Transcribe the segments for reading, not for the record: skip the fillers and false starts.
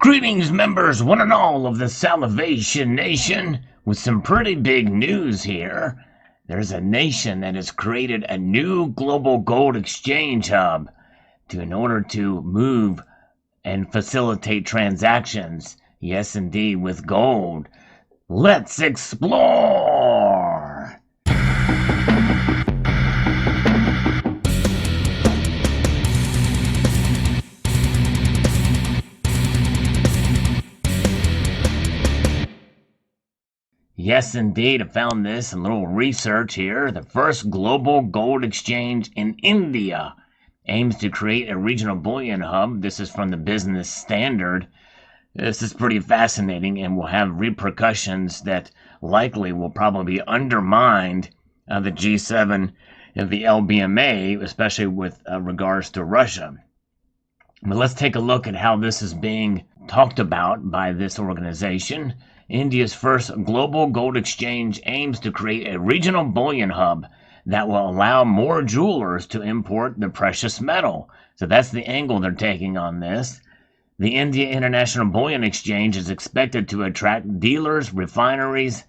Greetings, members, one and all of the Salivation Nation, with some pretty big news here. There's a nation that has created a new global gold exchange hub in order to move and facilitate transactions. Yes, indeed, with gold. Let's explore! Yes, indeed, I found this in a little research here. The first global gold exchange in India aims to create a regional bullion hub. This is from the Business Standard. This is pretty fascinating and will have repercussions that likely will probably undermine the G7 and the LBMA, especially with regards to Russia. But let's take a look at how this is being talked about by this organization. India's first global gold exchange aims to create a regional bullion hub that will allow more jewelers to import the precious metal. So that's the angle they're taking on this. The India International Bullion Exchange is expected to attract dealers, refineries,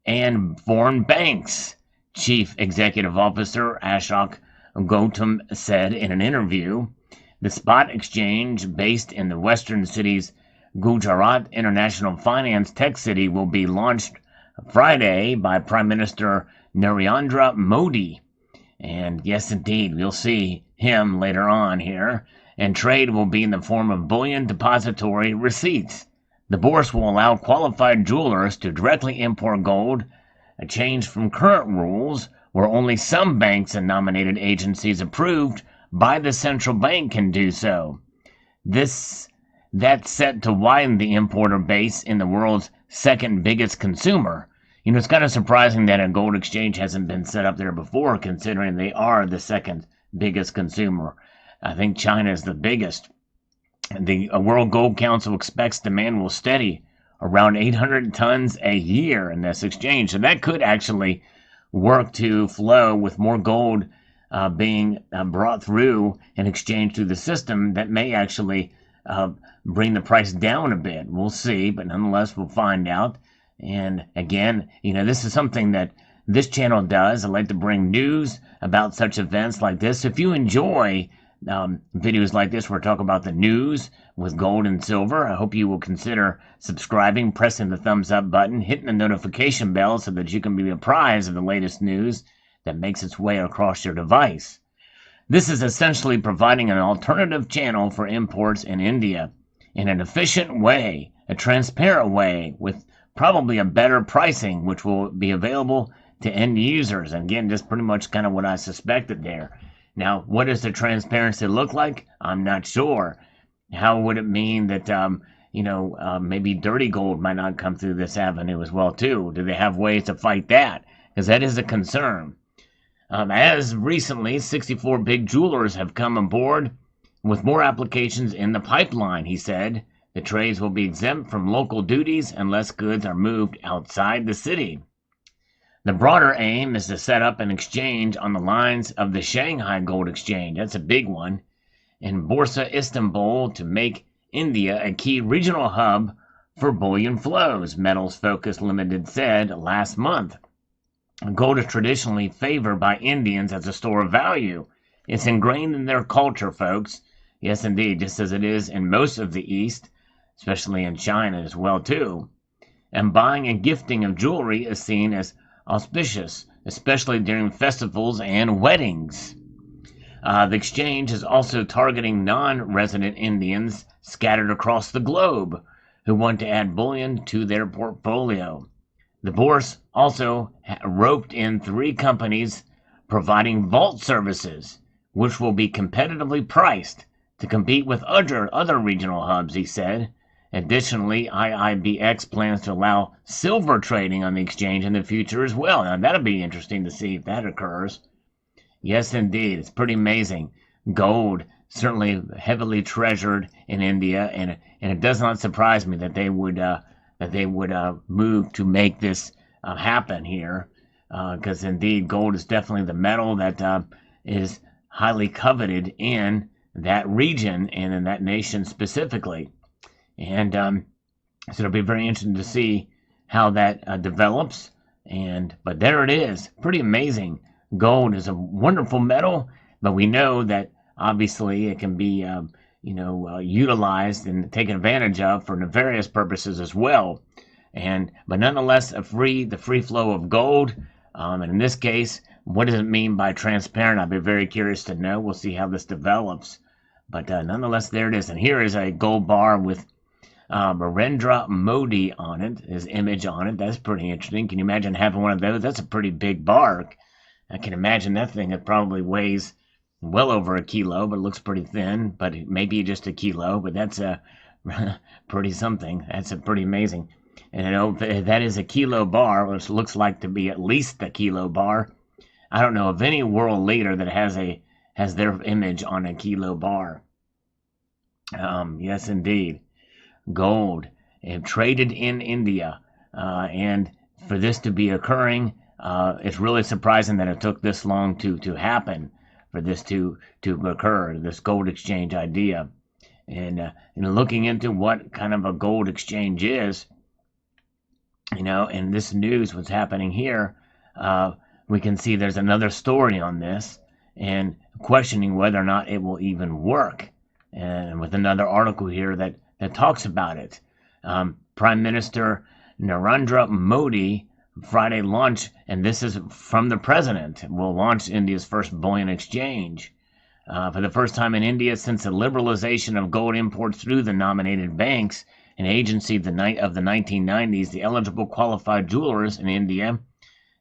and foreign banks, Chief Executive Officer Ashok Gautam said in an interview. The spot exchange, based in the western city's Gujarat International Finance Tech City, will be launched Friday by Prime Minister Narendra Modi. And yes, indeed, we'll see him later on here. And trade will be in the form of bullion depository receipts. The bourse will allow qualified jewelers to directly import gold, a change from current rules where only some banks and nominated agencies approved by the central bank can do so. That's set to widen the importer base in the world's second biggest consumer. It's kind of surprising that a gold exchange hasn't been set up there before, considering they are the second biggest consumer. I think China is the biggest. The World Gold Council expects demand will steady around 800 tons a year in this exchange. So that could actually work to flow with more gold being brought through and exchanged through the system. That may actually bring the price down a bit. We'll see, but nonetheless, we'll find out. And again, this is something that this channel does. I like to bring news about such events like this. If you enjoy videos like this where I talk about the news with gold and silver, I hope you will consider subscribing, pressing the thumbs up button, hitting the notification bell so that you can be apprised of the latest news that makes its way across your device. This is essentially providing an alternative channel for imports in India in an efficient way, a transparent way, with probably a better pricing, which will be available to end users. And again, just pretty much kind of what I suspected there. Now, what does the transparency look like? I'm not sure. How would it mean that, maybe dirty gold might not come through this avenue as well, too? Do they have ways to fight that? Because that is a concern. As recently, 64 big jewelers have come aboard with more applications in the pipeline, he said. The trades will be exempt from local duties unless goods are moved outside the city. The broader aim is to set up an exchange on the lines of the Shanghai Gold Exchange. That's a big one. In Borsa Istanbul, to make India a key regional hub for bullion flows, Metals Focus Limited said last month. Gold is traditionally favored by Indians as a store of value. It's ingrained in their culture, folks. Yes, indeed, just as it is in most of the East, especially in China as well, too. And buying and gifting of jewelry is seen as auspicious, especially during festivals and weddings. The exchange is also targeting non-resident Indians scattered across the globe who want to add bullion to their portfolio. The bourse also roped in 3 companies providing vault services, which will be competitively priced to compete with other regional hubs, he said. Additionally, IIBX plans to allow silver trading on the exchange in the future as well. Now, that'll be interesting to see if that occurs. Yes, indeed. It's pretty amazing. Gold, certainly heavily treasured in India, and it does not surprise me that they would move to make this happen here, because indeed gold is definitely the metal that is highly coveted in that region and in that nation specifically. And so it'll be very interesting to see how that develops. But there it is, pretty amazing. Gold is a wonderful metal, but we know that obviously it can be utilized and taken advantage of for nefarious purposes as well. But nonetheless, the free flow of gold. And in this case, what does it mean by transparent? I'll be very curious to know. We'll see how this develops. But nonetheless, there it is. And here is a gold bar with Narendra Modi on it, his image on it. That's pretty interesting. Can you imagine having one of those? That's a pretty big bar. I can imagine that thing. It probably weighs well over a kilo, but it looks pretty thin. But maybe just a kilo. But that's a pretty something. That's a pretty amazing. And that is a kilo bar, which looks like to be at least a kilo bar. I don't know of any world leader that has their image on a kilo bar. Yes, indeed. Gold traded in India, and for this to be occurring, it's really surprising that it took this long to happen for this to occur. This gold exchange idea, and looking into what kind of a gold exchange is, and this news what's happening here, we can see there's another story on this and questioning whether or not it will even work. And with another article here that talks about it. Prime Minister Narendra Modi Friday launch, and this is from the president, will launch India's first bullion exchange. For the first time in India since the liberalization of gold imports through the nominated banks, an agency of the 1990s, the eligible qualified jewelers in India,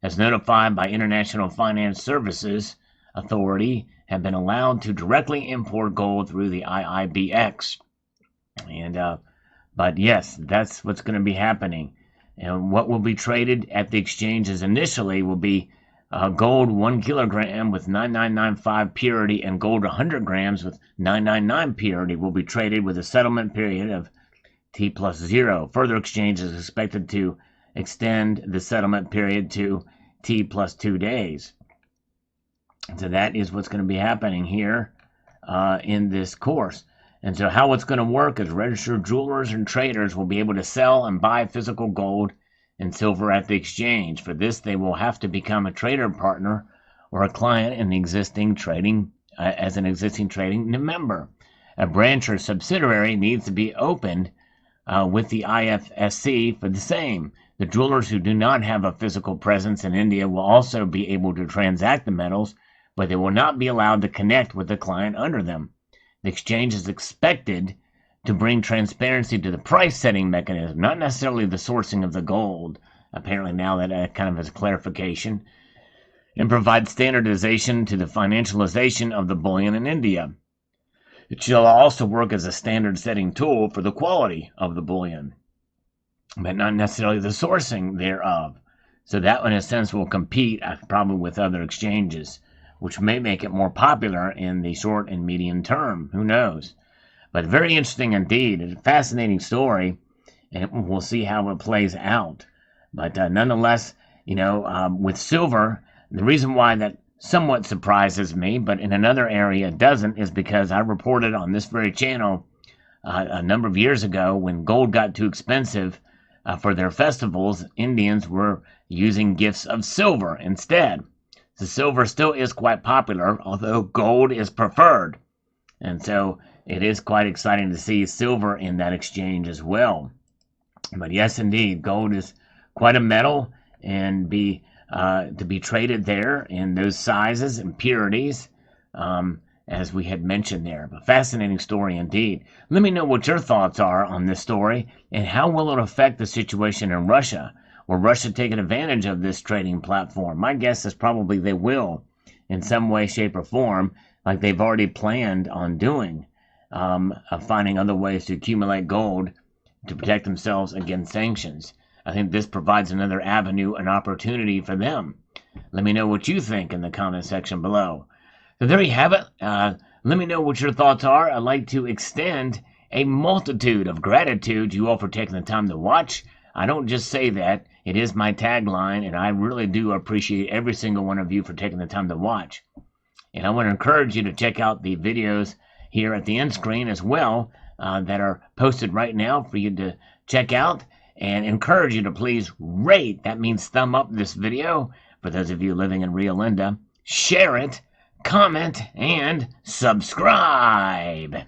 as notified by International Finance Services Authority, have been allowed to directly import gold through the IIBX. But yes, that's what's going to be happening. And what will be traded at the exchanges initially will be gold 1 kilogram with 9995 purity and gold 100 grams with 999 purity will be traded with a settlement period of T+0. Further exchange is expected to extend the settlement period to T+2 days. So that is what's going to be happening here in this course. And so how it's going to work is registered jewelers and traders will be able to sell and buy physical gold and silver at the exchange. For this, they will have to become a trader partner or a client in the existing trading as an existing trading member. A branch or subsidiary needs to be opened with the IFSC for the same. The jewelers who do not have a physical presence in India will also be able to transact the metals, but they will not be allowed to connect with the client under them. The exchange is expected to bring transparency to the price setting mechanism, not necessarily the sourcing of the gold. Apparently now that kind of is clarification, and provide standardization to the financialization of the bullion in India. It shall also work as a standard setting tool for the quality of the bullion, but not necessarily the sourcing thereof. So that, in a sense, will compete probably with other exchanges, which may make it more popular in the short and medium term. Who knows? But very interesting indeed. It's a fascinating story, and we'll see how it plays out. But nonetheless, with silver, the reason why that somewhat surprises me, but in another area it doesn't, is because I reported on this very channel a number of years ago when gold got too expensive for their festivals, Indians were using gifts of silver instead. The silver still is quite popular, although gold is preferred. And so it is quite exciting to see silver in that exchange as well. But yes, indeed, gold is quite a metal and to be traded there in those sizes and purities, as we had mentioned there. But fascinating story indeed. Let me know what your thoughts are on this story and how will it affect the situation in Russia. Will Russia take advantage of this trading platform? My guess is probably they will in some way, shape, or form, like they've already planned on doing, finding other ways to accumulate gold to protect themselves against sanctions. I think this provides another avenue and opportunity for them. Let me know what you think in the comment section below. So there you have it. Let me know what your thoughts are. I'd like to extend a multitude of gratitude to you all for taking the time to watch. I don't just say that. It is my tagline, and I really do appreciate every single one of you for taking the time to watch. And I want to encourage you to check out the videos here at the end screen as well. that are posted right now for you to check out, and encourage you to please rate, that means thumb up, this video for those of you living in Rio Linda. Share it, comment, and subscribe.